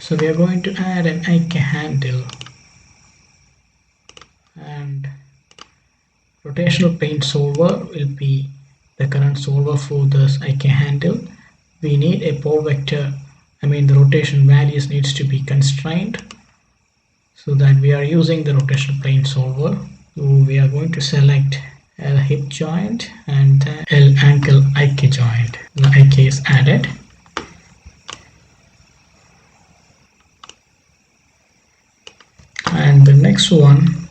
So we are going to add an IK handle and rotational paint solver will be the current solver for this IK handle. We need a pole vector, the rotation values needs to be constrained, so that we are using the rotational plane solver. So we are going to select L hip joint and L ankle IK joint. The IK is added. And the next one,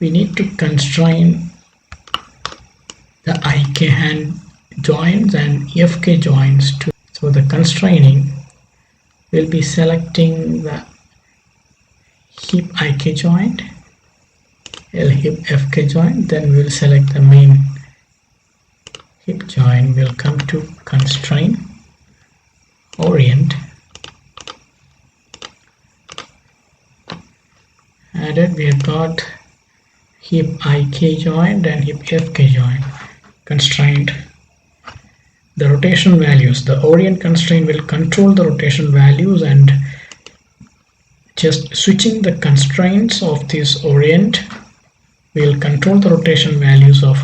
we need to constrain the IK hand joints and FK joints to. So the constraining will be selecting the hip IK joint, L hip FK joint, then we'll select the main hip joint. We'll come to constrain, orient, added. We have got hip IK joint and hip FK joint constrained. The rotation values, the orient constraint will control the rotation values, and just switching the constraints of this orient will control the rotation values of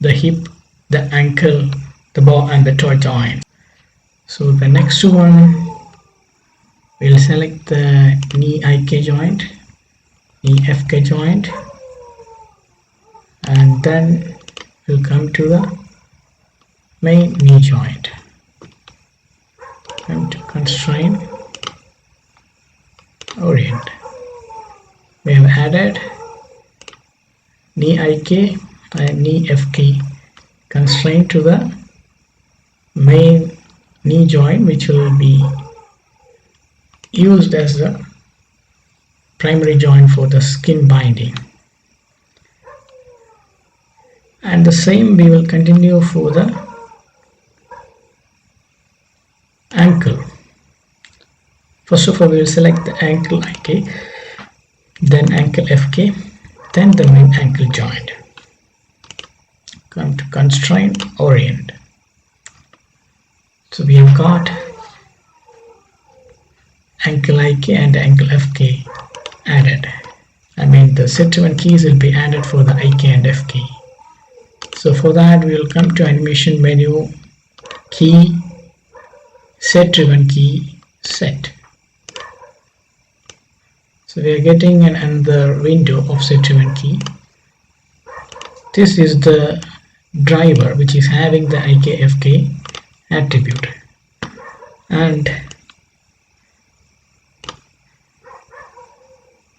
the hip, the ankle, the ball and the toe joint. So the next one, we'll select the knee IK joint, knee FK joint, and then we'll come to the main knee joint. Come to constrain, orient. We have added knee IK and knee FK constraint to the main knee joint, which will be used as the primary joint for the skin binding. And the same we will continue for the ankle. First of all, we will select the ankle IK, then ankle FK, then the main ankle joint. Come to constrain, orient. So we have got ankle IK and ankle FK added. The set driven keys will be added for the IK and FK. So for that, we will come to animation menu, key, set driven key, set. So we are getting another window of set driven key. This is the driver which is having the IKFK attribute, and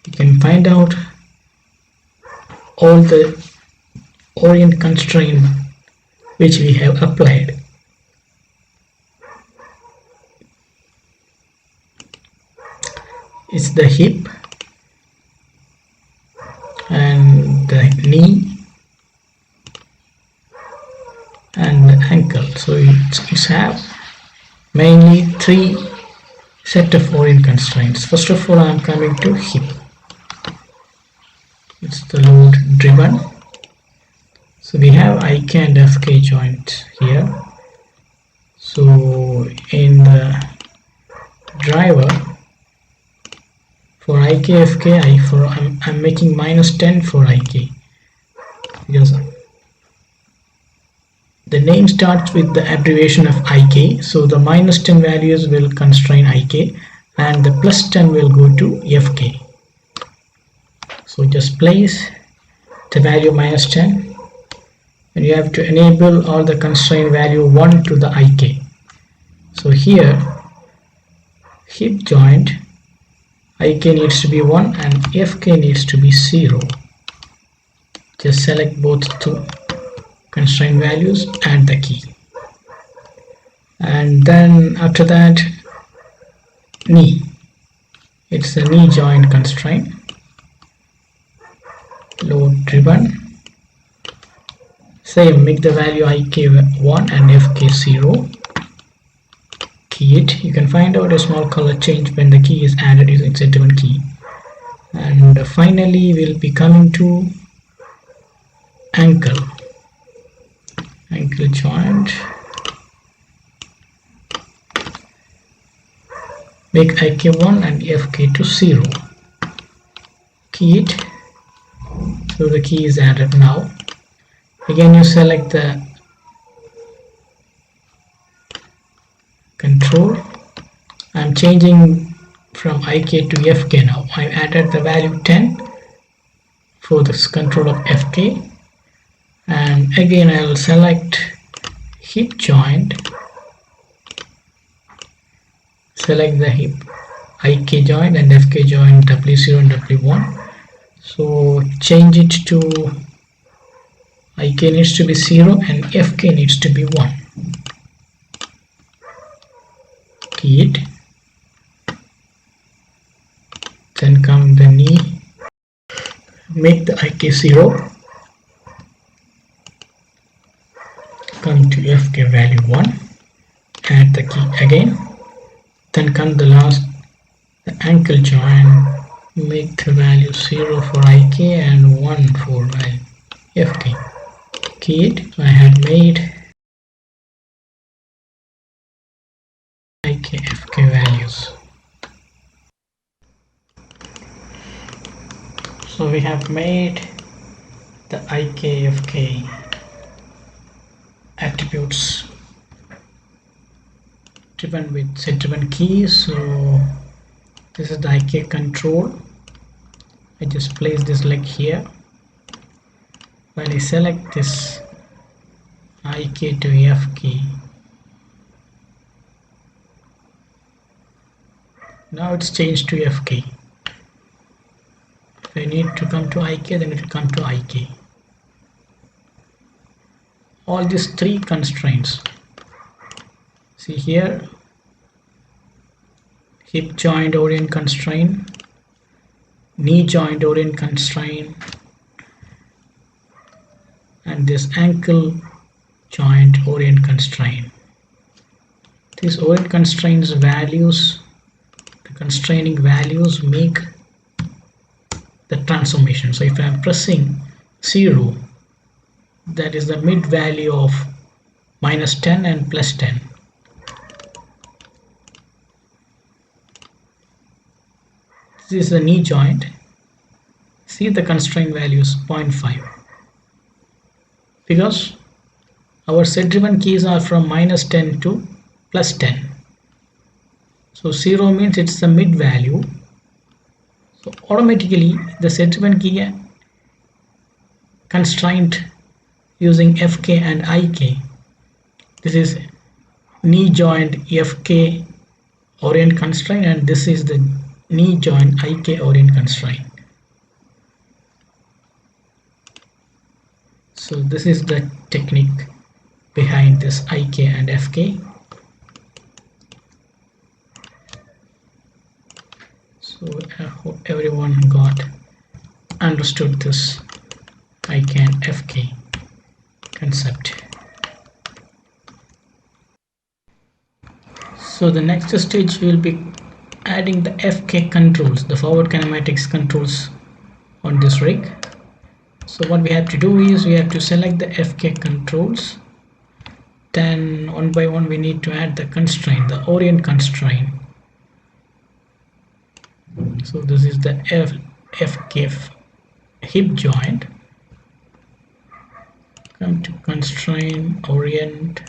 you can find out all the orient constraint which we have applied. It's the hip and the knee and the ankle. So it's have mainly three set of orient constraints. First of all, I'm coming to hip. It's the load driven. So we have IK and FK joint here. So in the driver, for IK FK, I'm making -10 for IK because the name starts with the abbreviation of IK. So the -10 values will constrain IK and the +10 will go to FK. So just place the value -10, and you have to enable all the constraint value 1 to the IK. So here, hip joint, IK needs to be 1 and FK needs to be 0. Just select both two constraint values, add the key, and then after that, knee. It's the knee joint constraint, load driven. Same, make the value IK 1 and FK 0. Key it. You can find out a small color change when the key is added using set driven key. And finally, we'll be coming to ankle joint, make ik1 and fk to 0. Key it. So the key is added now. Again you select the control. I'm changing from ik to fk now. I added the value 10 for this control of fk, and again I will select hip joint, select the hip ik joint and fk joint w0 and w1. So change it to ik needs to be 0 and fk needs to be 1. Key it. Then come the knee, make the ik 0, come to fk value 1, add the key again, then come the last, the ankle joint, make the value 0 for ik and 1 for fk. Key it. So I have made ik fk values. So we have made the ik fk attributes driven with set driven keys. So this is the ik control. I just place this like here. When I select this ik to fk, now it's changed to fk. If I need to come to ik, then it will come to ik. All these three constraints, see here, hip joint orient constraint, knee joint orient constraint, and this ankle joint orient constraint. These orient constraints values, the constraining values make the transformation. So if I am pressing 0, that is the mid value of -10 and +10. This is the knee joint. See the constraint values 0.5, because our set driven keys are from -10 to +10. So 0 means it's the mid value. So automatically the set driven key constraint using fk and ik, this is knee joint fk orient constraint, and this is the knee joint ik orient constraint. So this is the technique behind this ik and fk. So I hope everyone got understood this ik and fk concept. So the next stage will be adding the fk controls, the forward kinematics controls on this rig. So what we have to do is we have to select the fk controls, then one by one we need to add the constraint, the orient constraint. So this is the fk hip joint. Come to constraint, orient,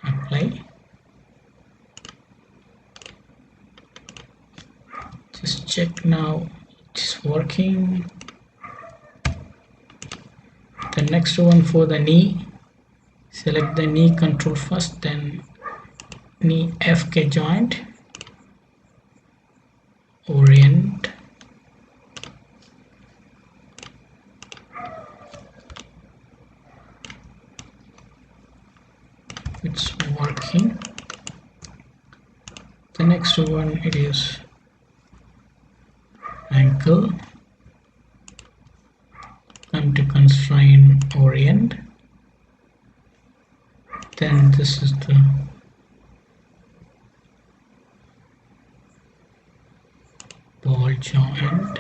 apply. Just check now it's working. The next one for the knee, select the knee control first, then knee fk joint, orient, it's working. The next one, it is ankle, come to constraint, orient, then this is the ball joint,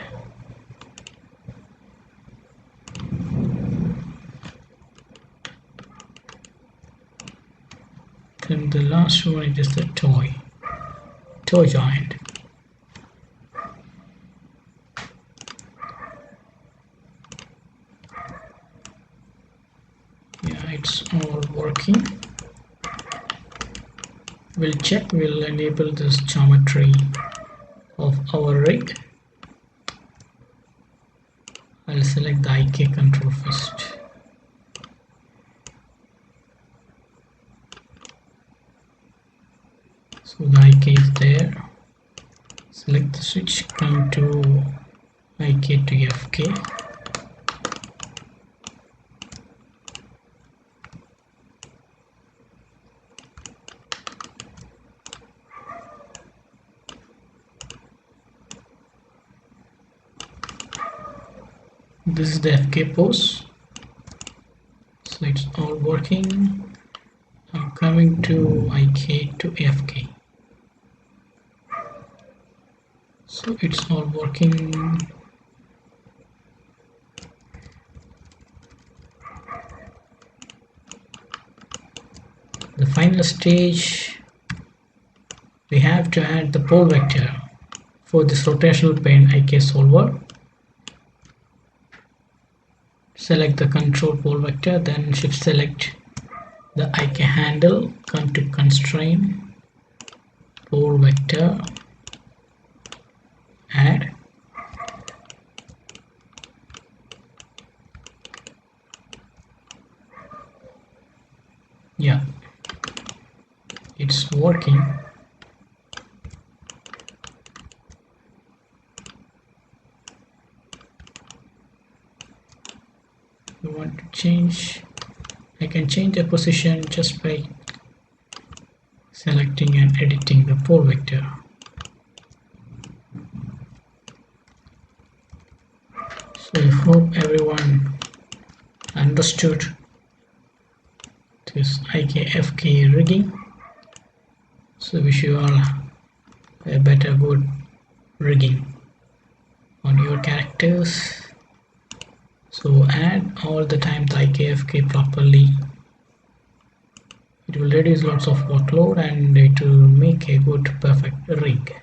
the last one is just the toy joint. Yeah, it's all working. We'll check, we'll enable this geometry of our rig. I'll select the IK control first. So the IK is there. Select the switch, come to IK to FK. This is the FK pose. So it's all working. I'm coming to IK to FK. So it's all working. The final stage, we have to add the pole vector for this rotational plane IK solver. Select the control pole vector, then shift select the IK handle, come to constrain, pole vector, add. Yeah, it's working. You want to change, I can change the position just by selecting and editing the pole vector. So I hope everyone understood this IK-FK rigging. So wish you all a better good rigging on your characters. So add all the time the IK-FK properly. It will reduce lots of workload and it will make a good perfect rig.